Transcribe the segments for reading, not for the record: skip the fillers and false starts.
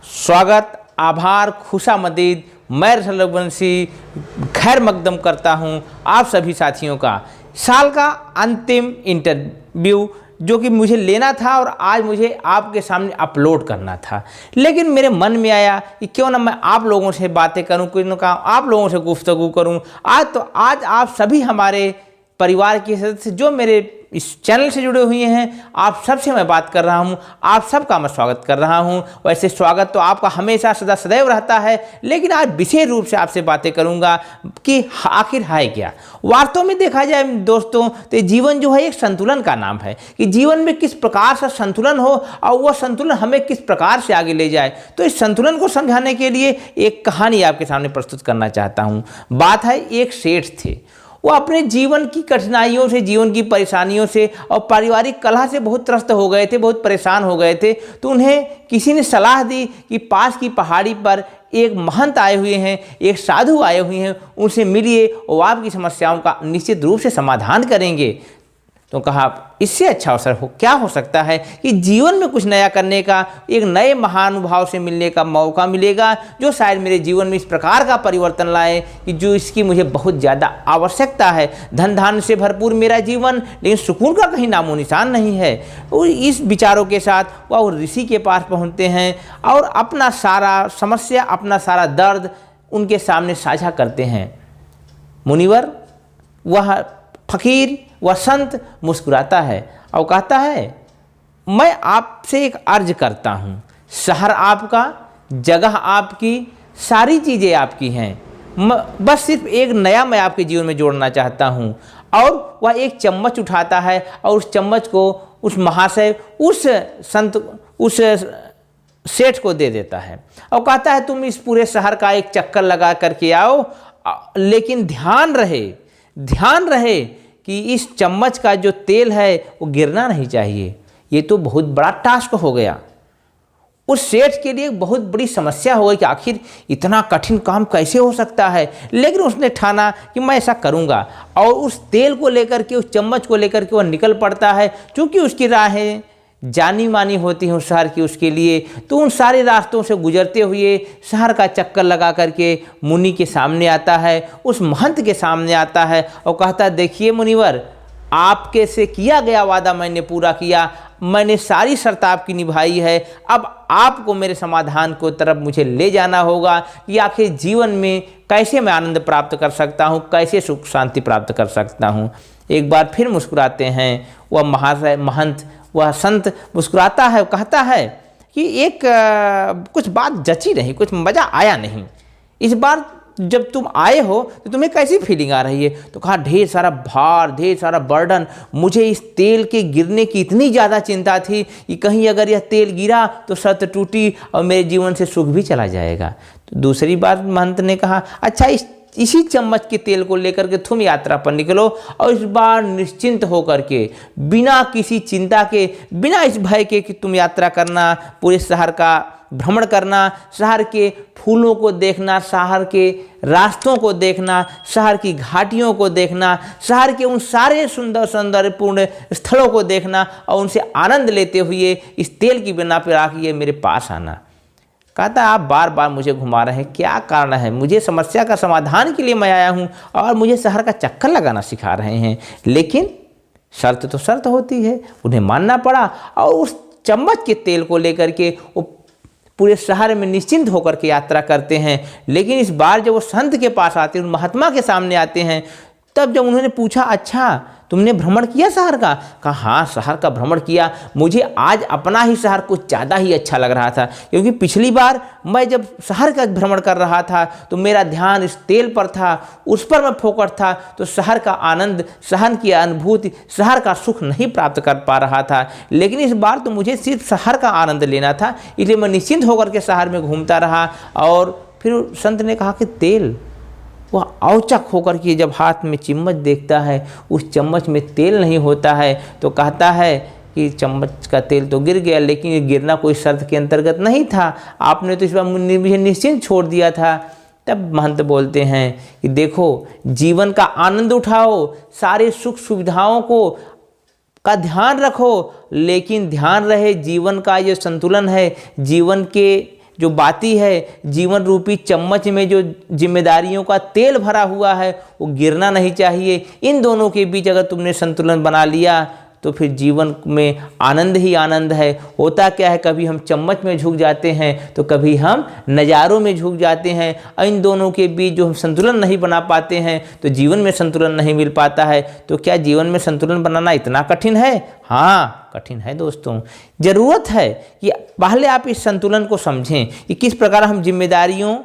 स्वागत, आभार, खुशामदीद। मैं रघुवंशी खैर मकदम करता हूं आप सभी साथियों का। साल का अंतिम इंटरव्यू जो कि मुझे लेना था और आज मुझे आपके सामने अपलोड करना था, लेकिन मेरे मन में आया कि क्यों ना मैं आप लोगों से बातें करूं, क्यों ना आप लोगों से गुफ्तगू करूं। आज आप सभी हमारे परिवार के सदस्य जो मेरे इस चैनल से जुड़े हुए हैं, आप सबसे मैं बात कर रहा हूं, आप सबका मैं स्वागत कर रहा हूं। वैसे स्वागत तो आपका हमेशा सदा सदैव रहता है, लेकिन आज विशेष रूप से आपसे बातें करूंगा कि आखिर है क्या। वास्तव में देखा जाए दोस्तों, तो जीवन जो है एक संतुलन का नाम है कि जीवन में किस प्रकार से संतुलन हो और वह संतुलन हमें किस प्रकार से आगे ले जाए। तो इस संतुलन को समझाने के लिए एक कहानी आपके सामने प्रस्तुत करना चाहता हूँ। बात है, एक सेठ थे। वो अपने जीवन की कठिनाइयों से, जीवन की परेशानियों से और पारिवारिक कलह से बहुत त्रस्त हो गए थे, बहुत परेशान हो गए थे। तो उन्हें किसी ने सलाह दी कि पास की पहाड़ी पर एक महंत आए हुए हैं, एक साधु आए हुए हैं, उनसे मिलिए और आपकी समस्याओं का निश्चित रूप से समाधान करेंगे। तो कहा, इससे अच्छा अवसर क्या हो सकता है कि जीवन में कुछ नया करने का, एक नए महानुभाव से मिलने का मौका मिलेगा जो शायद मेरे जीवन में इस प्रकार का परिवर्तन लाए कि जो इसकी मुझे बहुत ज़्यादा आवश्यकता है। धन धान्य से भरपूर मेरा जीवन, लेकिन सुकून का कहीं नामो निशान नहीं है। और इस विचारों के साथ वह ऋषि के पास पहुँचते हैं और अपना सारा समस्या, अपना सारा दर्द उनके सामने साझा करते हैं। मुनिवर, वह फकीर, वह संत मुस्कुराता है और कहता है, मैं आपसे एक अर्ज करता हूँ। शहर आपका, जगह आपकी, सारी चीज़ें आपकी हैं। बस सिर्फ एक नया मैं आपके जीवन में जोड़ना चाहता हूँ। और वह एक चम्मच उठाता है और उस चम्मच को उस महाशय, उस संत, उस सेठ को दे देता है और कहता है, तुम इस पूरे शहर का एक चक्कर लगा करके आओ, लेकिन ध्यान रहे कि इस चम्मच का जो तेल है वो गिरना नहीं चाहिए। ये तो बहुत बड़ा टास्क हो गया। उस सेठ के लिए बहुत बड़ी समस्या हो गई कि आखिर इतना कठिन काम कैसे हो सकता है, लेकिन उसने ठाना कि मैं ऐसा करूँगा। और उस तेल को लेकर के, उस चम्मच को लेकर के वह निकल पड़ता है। क्योंकि उसकी राहें जानी मानी होती हैं उस शहर की उसके लिए, तो उन सारे रास्तों से गुजरते हुए शहर का चक्कर लगा करके मुनि के सामने आता है, उस महंत के सामने आता है और कहता है, देखिए मुनिवर, आपके से किया गया वादा मैंने पूरा किया, मैंने सारी शर्त आपकी निभाई है। अब आपको मेरे समाधान को तरफ मुझे ले जाना होगा कि आखिर जीवन में कैसे मैं आनंद प्राप्त कर सकता हूँ, कैसे सुख शांति प्राप्त कर सकता हूँ। एक बार फिर मुस्कुराते हैं वह महाशय, महंत, वह संत मुस्कुराता है, कहता है कि एक कुछ बात जची नहीं, कुछ मज़ा आया नहीं। इस बार जब तुम आए हो तो तुम्हें कैसी फीलिंग आ रही है? तो कहा, ढेर सारा भार, ढेर सारा बर्डन। मुझे इस तेल के गिरने की इतनी ज़्यादा चिंता थी कि कहीं अगर यह तेल गिरा तो शर्त टूटी और मेरे जीवन से सुख भी चला जाएगा। तो दूसरी बार महंत ने कहा, अच्छा, इसी चम्मच के तेल को लेकर के तुम यात्रा पर निकलो और इस बार निश्चिंत होकर के, बिना किसी चिंता के, बिना इस भय के कि तुम यात्रा करना, पूरे शहर का भ्रमण करना, शहर के फूलों को देखना, शहर के रास्तों को देखना, शहर की घाटियों को देखना, शहर के उन सारे सुंदर सौंदर्यपूर्ण स्थलों को देखना और उनसे आनंद लेते हुए इस तेल की बिना पर आके मेरे पास आना। कहता, आप बार बार मुझे घुमा रहे हैं, क्या कारण है? मुझे समस्या का समाधान के लिए मैं आया हूँ और मुझे शहर का चक्कर लगाना सिखा रहे हैं, लेकिन शर्त तो शर्त होती है। उन्हें मानना पड़ा और उस चम्मच के तेल को लेकर के वो पूरे शहर में निश्चिंत होकर के यात्रा करते हैं। लेकिन इस बार जब वो संत के पास आते हैं, उन महात्मा के सामने आते हैं, तब जब उन्होंने पूछा, अच्छा तुमने भ्रमण किया शहर का? कहा, हाँ, शहर का भ्रमण किया। मुझे आज अपना ही शहर कुछ ज़्यादा ही अच्छा लग रहा था, क्योंकि पिछली बार मैं जब शहर का भ्रमण कर रहा था तो मेरा ध्यान इस तेल पर था, उस पर मैं फोकस था, तो शहर का आनंद, शहर की अनुभूति, शहर का सुख नहीं प्राप्त कर पा रहा था। लेकिन इस बार तो मुझे सिर्फ शहर का आनंद लेना था, इसलिए मैं निश्चिंत होकर के शहर में घूमता रहा। और फिर संत ने कहा कि तेल, वह औचक होकर के जब हाथ में चम्मच देखता है, उस चम्मच में तेल नहीं होता है, तो कहता है कि चम्मच का तेल तो गिर गया, लेकिन ये गिरना कोई शर्त के अंतर्गत नहीं था, आपने तो इस बार मुझे निश्चिंत छोड़ दिया था। तब महंत बोलते हैं कि देखो, जीवन का आनंद उठाओ, सारे सुख सुविधाओं को का ध्यान रखो, लेकिन ध्यान रहे जीवन का जो संतुलन है, जीवन के जो बाती है, जीवन रूपी चम्मच में जो जिम्मेदारियों का तेल भरा हुआ है वो गिरना नहीं चाहिए। इन दोनों के बीच अगर तुमने संतुलन बना लिया तो फिर जीवन में आनंद ही आनंद है। होता क्या है, कभी हम चम्मच में झुक जाते हैं तो कभी हम नज़ारों में झुक जाते हैं। और इन दोनों के बीच जो हम संतुलन नहीं बना पाते हैं तो जीवन में संतुलन नहीं मिल पाता है। तो क्या जीवन में संतुलन बनाना इतना कठिन है? हाँ, कठिन है दोस्तों। ज़रूरत है कि पहले आप इस संतुलन को समझें कि किस प्रकार हम जिम्मेदारियों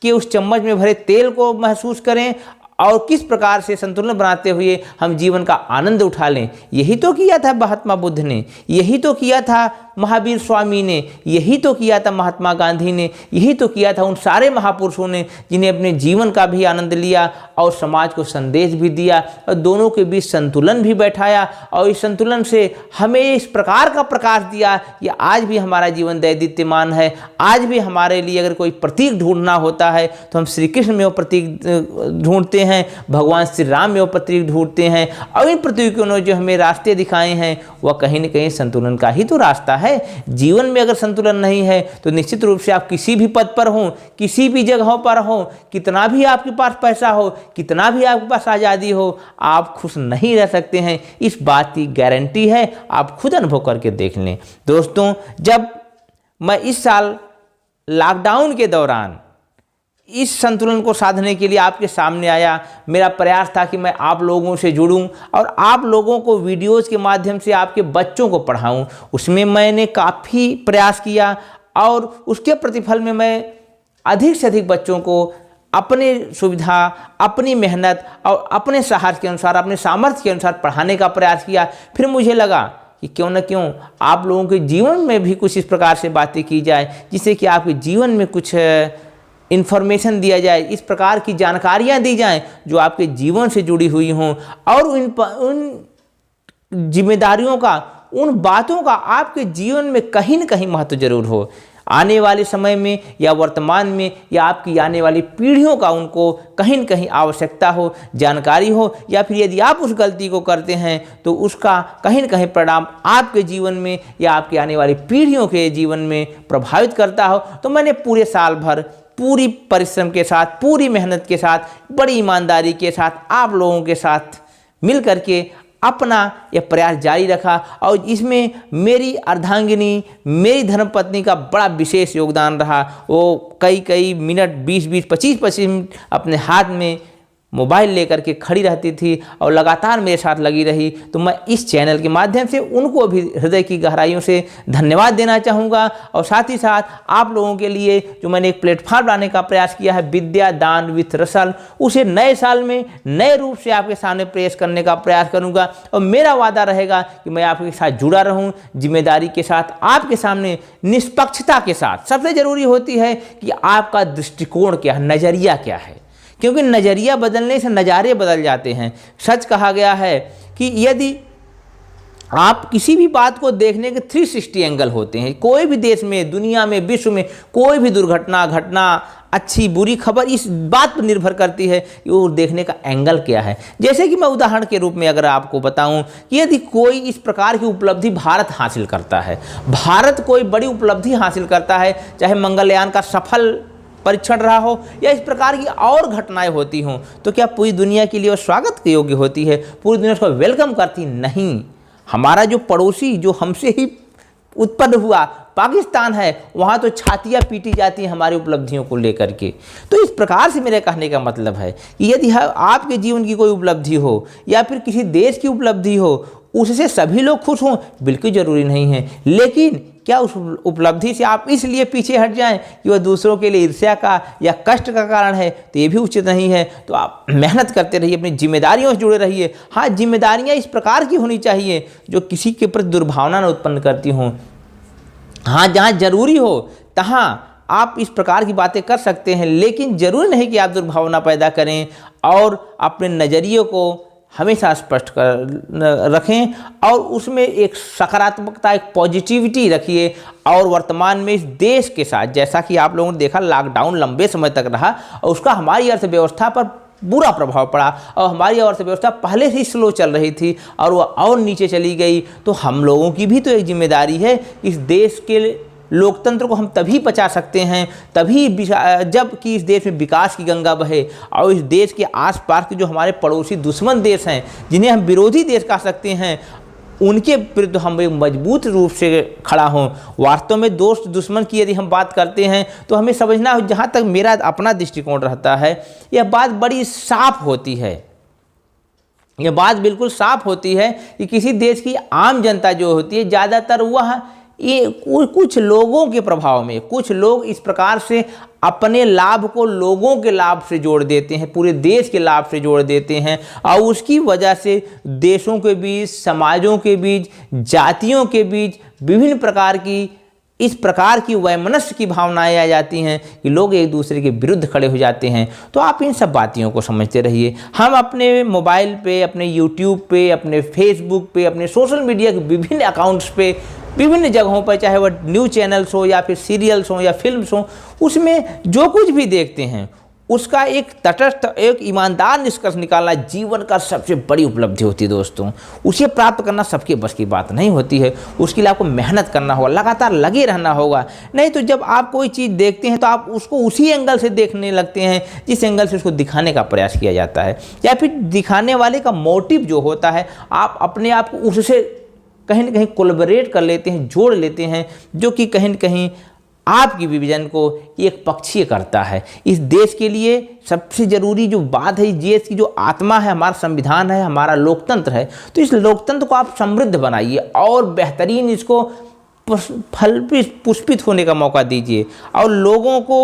के उस चम्मच में भरे तेल को महसूस करें और किस प्रकार से संतुलन बनाते हुए हम जीवन का आनंद उठा लें। यही तो किया था महात्मा बुद्ध ने, यही तो किया था महावीर स्वामी ने, यही तो किया था महात्मा गांधी ने, यही तो किया था उन सारे महापुरुषों ने जिन्हें अपने जीवन का भी आनंद लिया और समाज को संदेश भी दिया और दोनों के बीच संतुलन भी बैठाया। और इस संतुलन से हमें इस प्रकार का प्रकाश दिया कि आज भी हमारा जीवन दैदीप्यमान है। आज भी हमारे लिए अगर कोई प्रतीक ढूंढना होता है तो हम श्री कृष्ण में वो प्रतीक ढूंढते हैं, भगवान श्री राम में वो प्रतीक ढूंढते हैं। और इन प्रतीकों ने जो हमें रास्ते दिखाए हैं वह कहीं न कहीं संतुलन का ही तो रास्ता है। जीवन में अगर संतुलन नहीं है तो निश्चित रूप से आप किसी भी पद पर हो, किसी भी जगहों पर हो, कितना भी आपके पास पैसा हो, कितना भी आपके पास आज़ादी हो, आप खुश नहीं रह सकते हैं। इस बात की गारंटी है, आप खुद अनुभव करके देख लें। दोस्तों, जब मैं इस साल लॉकडाउन के दौरान इस संतुलन को साधने के लिए आपके सामने आया, मेरा प्रयास था कि मैं आप लोगों से जुड़ूं और आप लोगों को वीडियोज़ के माध्यम से आपके बच्चों को पढ़ाऊं। उसमें मैंने काफ़ी प्रयास किया और उसके प्रतिफल में मैं अधिक से अधिक बच्चों को अपने सुविधा, अपनी मेहनत और अपने साहस के अनुसार, अपने सामर्थ्य के अनुसार पढ़ाने का प्रयास किया। फिर मुझे लगा कि क्यों न क्यों आप लोगों के जीवन में भी कुछ इस प्रकार से बातें की जाए जिससे कि आपके जीवन में कुछ इन्फॉर्मेशन दिया जाए, इस प्रकार की जानकारियाँ दी जाएं जो आपके जीवन से जुड़ी हुई हों और उन जिम्मेदारियों का, उन बातों का आपके जीवन में कहीं न कहीं महत्व जरूर हो। आने वाले समय में या वर्तमान में या आपकी आने वाली पीढ़ियों का उनको कहीं न कहीं आवश्यकता हो, जानकारी हो, या फिर यदि आप उस गलती को करते हैं तो उसका कहीं न कहीं परिणाम आपके जीवन में या आपकी आने वाली पीढ़ियों के जीवन में प्रभावित करता हो। तो मैंने पूरे साल भर पूरी परिश्रम के साथ, पूरी मेहनत के साथ, बड़ी ईमानदारी के साथ आप लोगों के साथ मिल करके अपना यह प्रयास जारी रखा और इसमें मेरी अर्धांगिनी, मेरी धर्मपत्नी का बड़ा विशेष योगदान रहा। वो कई मिनट, 20-20, 25-25 मिनट अपने हाथ में मोबाइल लेकर के खड़ी रहती थी और लगातार मेरे साथ लगी रही। तो मैं इस चैनल के माध्यम से उनको भी हृदय की गहराइयों से धन्यवाद देना चाहूँगा। और साथ ही साथ आप लोगों के लिए जो मैंने एक प्लेटफॉर्म लाने का प्रयास किया है, विद्या दान विथ रसल, उसे नए साल में नए रूप से आपके सामने पेश करने का प्रयास करूँगा। और मेरा वादा रहेगा कि मैं आपके साथ जुड़ा रहूँ, जिम्मेदारी के साथ, आपके सामने निष्पक्षता के साथ। सबसे ज़रूरी होती है कि आपका दृष्टिकोण क्या है, नज़रिया क्या है, क्योंकि नज़रिया बदलने से नज़ारे बदल जाते हैं। सच कहा गया है कि यदि आप किसी भी बात को देखने के 360 एंगल होते हैं, कोई भी देश में, दुनिया में, विश्व में कोई भी दुर्घटना, घटना, अच्छी बुरी खबर इस बात पर निर्भर करती है कि वो देखने का एंगल क्या है। जैसे कि मैं उदाहरण के रूप में अगर आपको बताऊं कि यदि कोई इस प्रकार की उपलब्धि भारत हासिल करता है, भारत कोई बड़ी उपलब्धि हासिल करता है, चाहे मंगलयान का सफल परीक्षण रहा हो या इस प्रकार की और घटनाएं होती हों, तो क्या पूरी दुनिया के लिए वो स्वागत के योग्य होती है? पूरी दुनिया उसको वेलकम करती नहीं। हमारा जो पड़ोसी, जो हमसे ही उत्पन्न हुआ पाकिस्तान है, वहाँ तो छातियाँ पीटी जाती हैं हमारी उपलब्धियों को लेकर के। तो इस प्रकार से मेरे कहने का मतलब है कि यदि आपके जीवन की कोई उपलब्धि हो या फिर किसी देश की उपलब्धि हो, उससे सभी लोग खुश हों बिल्कुल ज़रूरी नहीं है। लेकिन क्या उस उपलब्धि से आप इसलिए पीछे हट जाएं कि वह दूसरों के लिए ईर्ष्या का या कष्ट का कारण है, तो ये भी उचित नहीं है। तो आप मेहनत करते रहिए, अपनी जिम्मेदारियों से जुड़े रहिए। हाँ, जिम्मेदारियाँ इस प्रकार की होनी चाहिए जो किसी के प्रति दुर्भावना न उत्पन्न करती हों। हाँ, जहाँ जरूरी हो तहाँ आप इस प्रकार की बातें कर सकते हैं, लेकिन ज़रूरी नहीं कि आप दुर्भावना पैदा करें और अपने नज़रिए को हमेशा स्पष्ट कर रखें और उसमें एक सकारात्मकता, एक पॉजिटिविटी रखिए। और वर्तमान में इस देश के साथ, जैसा कि आप लोगों ने देखा, लॉकडाउन लंबे समय तक रहा और उसका हमारी अर्थव्यवस्था पर बुरा प्रभाव पड़ा और हमारी अर्थव्यवस्था पहले से स्लो चल रही थी और वह और नीचे चली गई। तो हम लोगों की भी तो एक जिम्मेदारी है इस देश के लोकतंत्र को हम तभी बचा सकते हैं जब कि इस देश में विकास की गंगा बहे और इस देश के आसपास के जो हमारे पड़ोसी दुश्मन देश हैं, जिन्हें हम विरोधी देश कह सकते हैं, उनके विरुद्ध हम एक मजबूत रूप से खड़ा हों। वास्तव में दोस्त दुश्मन की यदि हम बात करते हैं तो हमें समझना हो, जहाँ तक मेरा अपना दृष्टिकोण रहता है, यह बात बड़ी साफ होती है। यह बात बिल्कुल साफ होती है कि किसी देश की आम जनता जो होती है, ज़्यादातर वह कुछ लोगों के प्रभाव में, कुछ लोग इस प्रकार से अपने लाभ को लोगों के लाभ से जोड़ देते हैं, पूरे देश के लाभ से जोड़ देते हैं, और उसकी वजह से देशों के बीच, समाजों के बीच, जातियों के बीच विभिन्न प्रकार की इस प्रकार की वैमनस्य की भावनाएं आ जाती हैं कि लोग एक दूसरे के विरुद्ध खड़े हो जाते हैं। तो आप इन सब बातियों को समझते रहिए। हम अपने मोबाइल पे, अपने यूट्यूब पे, अपने फेसबुक पे, अपने सोशल मीडिया के विभिन्न अकाउंट्स पे, विभिन्न जगहों पर, चाहे वह न्यूज़ चैनल्स हो या फिर सीरियल्स हो या फिल्म्स हो, उसमें जो कुछ भी देखते हैं उसका एक तटस्थ, एक ईमानदार निष्कर्ष निकालना जीवन का सबसे बड़ी उपलब्धि होती है दोस्तों। उसे प्राप्त करना सबके बस की बात नहीं होती है। उसके लिए आपको मेहनत करना होगा, लगातार लगे रहना होगा। नहीं तो जब आप कोई चीज़ देखते हैं तो आप उसको उसी एंगल से देखने लगते हैं जिस एंगल से उसको दिखाने का प्रयास किया जाता है, या फिर दिखाने वाले का मोटिव जो होता है, आप अपने आप को उससे कहीं ना कहीं कोलैबोरेट कर लेते हैं, जोड़ लेते हैं, जो कि कहीं न कहीं आपकी विजन को एक पक्षीय करता है। इस देश के लिए सबसे ज़रूरी जो बात है, इस देश की जो आत्मा है, हमारा संविधान है, हमारा लोकतंत्र है। तो इस लोकतंत्र को आप समृद्ध बनाइए और बेहतरीन इसको फल पुष्पित होने का मौका दीजिए और लोगों को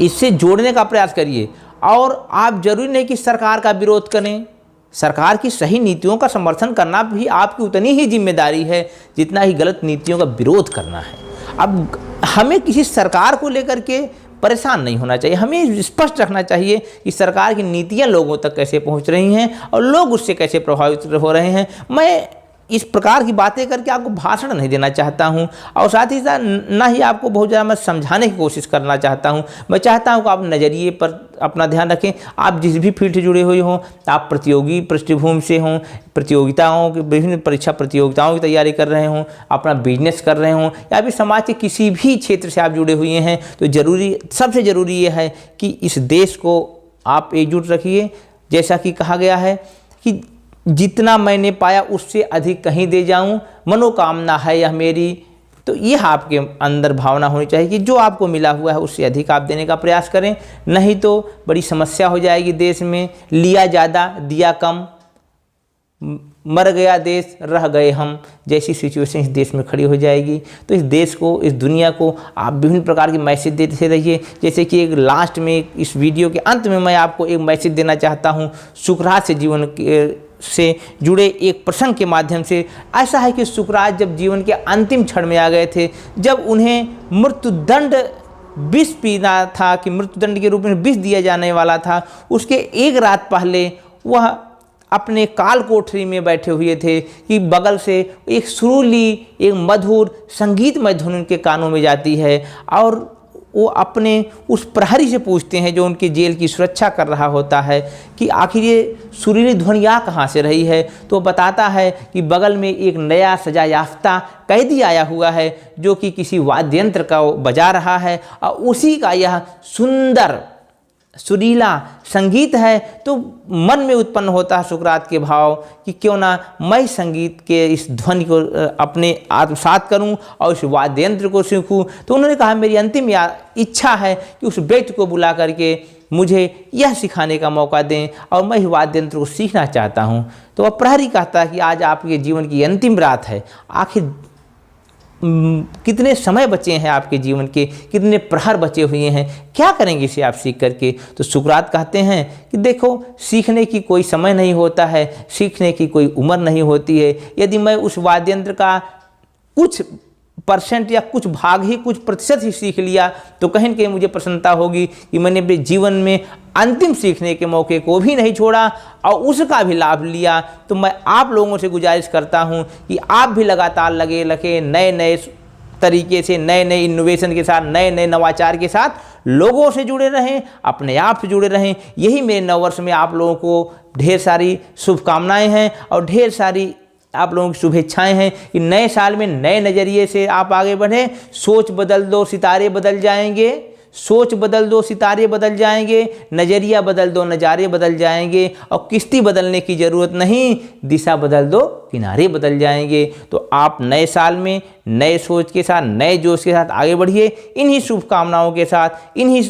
इससे जोड़ने का प्रयास करिए। और आप जरूरी नहीं कि सरकार का विरोध करें, सरकार की सही नीतियों का समर्थन करना भी आपकी उतनी ही जिम्मेदारी है जितना ही गलत नीतियों का विरोध करना है। अब हमें किसी सरकार को लेकर के परेशान नहीं होना चाहिए, हमें स्पष्ट रखना चाहिए कि सरकार की नीतियां लोगों तक कैसे पहुंच रही हैं और लोग उससे कैसे प्रभावित हो रहे हैं। मैं इस प्रकार की बातें करके आपको भाषण नहीं देना चाहता हूं और साथ ही साथ ना ही आपको बहुत ज़्यादा मैं समझाने की कोशिश करना चाहता हूं। मैं चाहता हूं कि आप नज़रिए पर अपना ध्यान रखें। आप जिस भी फील्ड से जुड़े हुए हों, आप प्रतियोगी पृष्ठभूमि से हों, प्रतियोगिताओं की विभिन्न परीक्षा प्रतियोगिताओं की तैयारी कर रहे हों, अपना बिजनेस कर रहे हों, या फिर समाज के किसी भी क्षेत्र से आप जुड़े हुए हैं, तो सबसे ज़रूरी ये है कि इस देश को आप एकजुट रखिए। जैसा कि कहा गया है कि जितना मैंने पाया उससे अधिक कहीं दे जाऊं, मनोकामना है यह मेरी। तो यह आपके अंदर भावना होनी चाहिए कि जो आपको मिला हुआ है उससे अधिक आप देने का प्रयास करें, नहीं तो बड़ी समस्या हो जाएगी देश में। लिया ज़्यादा दिया कम, मर गया देश रह गए हम जैसी सिचुएशन इस देश में खड़ी हो जाएगी। तो इस देश को, इस दुनिया को आप विभिन्न प्रकार के मैसेज देते रहिए। जैसे कि एक लास्ट में, इस वीडियो के अंत में मैं आपको एक मैसेज देना चाहता हूँ सुकरात से जीवन से जुड़े एक प्रसंग के माध्यम से। ऐसा है कि सुकरात जब जीवन के अंतिम क्षण में आ गए थे, जब उन्हें मृत्युदंड विष पीना था, कि मृत्युदंड के रूप में विष दिया जाने वाला था, उसके एक रात पहले वह अपने काल कोठरी में बैठे हुए थे कि बगल से एक सुरीली, एक मधुर संगीतमय धुन उनके कानों में जाती है और वो अपने उस प्रहरी से पूछते हैं जो उनके जेल की सुरक्षा कर रहा होता है कि आखिर ये सुरीली ध्वनियाँ कहाँ से रही है। तो बताता है कि बगल में एक नया सजा याफ्ता कैदी आया हुआ है जो कि किसी वाद्य यंत्र का बजा रहा है और उसी का यह सुंदर सुरीला संगीत है। तो मन में उत्पन्न होता है सुकरात के भाव कि क्यों ना मैं संगीत के इस ध्वनि को अपने आत्मसात करूं और इस वाद्य यंत्र को सीखूं। तो उन्होंने कहा मेरी अंतिम इच्छा है कि उस व्यक्ति को बुला करके मुझे यह सिखाने का मौका दें और मैं इस वाद्य यंत्र को सीखना चाहता हूं। तो वह प्रहरी कहता है कि आज आपके जीवन की अंतिम रात है, आखिर कितने समय बचे हैं आपके जीवन के, कितने प्रहर बचे हुए हैं, क्या करेंगे इसे आप सीख करके। तो सुकरात कहते हैं कि देखो, सीखने की कोई समय नहीं होता है, सीखने की कोई उम्र नहीं होती है। यदि मैं उस वाद्य यंत्र का कुछ परसेंट या कुछ भाग ही, कुछ प्रतिशत ही सीख लिया तो कहीं न कहीं मुझे प्रसन्नता होगी कि मैंने अपने जीवन में अंतिम सीखने के मौके को भी नहीं छोड़ा और उसका भी लाभ लिया। तो मैं आप लोगों से गुजारिश करता हूं कि आप भी लगातार लगे रखें, नए नए तरीके से, नए नए इनोवेशन के साथ, नए नए नवाचार के साथ लोगों से जुड़े रहें, अपने आप से जुड़े रहें। यही मेरे नववर्ष में आप लोगों को ढेर सारी शुभकामनाएं हैं और ढेर सारी आप लोगों की शुभेच्छाएं हैं कि नए साल में नए नज़रिए से आप आगे बढ़ें। सोच बदल दो, सितारे बदल जाएंगे। सोच बदल दो, सितारे बदल जाएंगे। नज़रिया बदल दो, नज़ारे बदल जाएंगे। और किश्ती बदलने की ज़रूरत नहीं, दिशा बदल दो, किनारे बदल जाएंगे। तो आप नए साल में नए सोच के साथ, नए जोश के साथ आगे बढ़िए। इन्हीं शुभकामनाओं के साथ, इन्हीं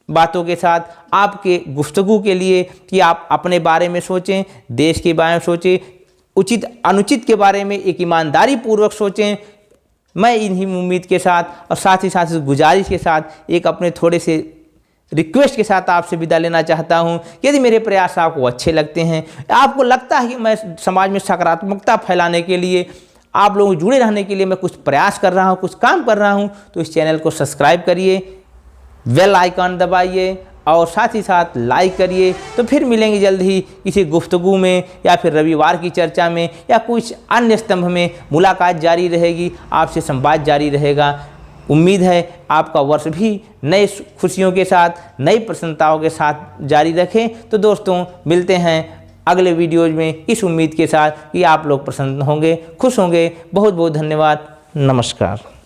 बातों के साथ आपके गुफ्तगू के लिए कि आप अपने बारे में सोचें, देश के बारे में सोचें, उचित अनुचित के बारे में एक ईमानदारी पूर्वक सोचें। मैं इन्हीं उम्मीद के साथ और साथ ही साथ इस गुजारिश के साथ एक अपने थोड़े से रिक्वेस्ट के साथ आपसे विदा लेना चाहता हूं। यदि मेरे प्रयास आपको अच्छे लगते हैं, आपको लगता है कि मैं समाज में सकारात्मकता फैलाने के लिए, आप लोगों जुड़े रहने के लिए मैं कुछ प्रयास कर रहा हूं, कुछ काम कर रहा हूं, तो इस चैनल को सब्सक्राइब करिए, बेल आइकन दबाइए और साथ ही साथ लाइक करिए। तो फिर मिलेंगे जल्द ही किसी गुफ्तगू में या फिर रविवार की चर्चा में या कुछ अन्य स्तंभ में। मुलाकात जारी रहेगी, आपसे संवाद जारी रहेगा। उम्मीद है आपका वर्ष भी नए खुशियों के साथ, नई प्रसन्नताओं के साथ जारी रखें। तो दोस्तों, मिलते हैं अगले वीडियोज में इस उम्मीद के साथ कि आप लोग प्रसन्न होंगे, खुश होंगे। बहुत बहुत धन्यवाद। नमस्कार।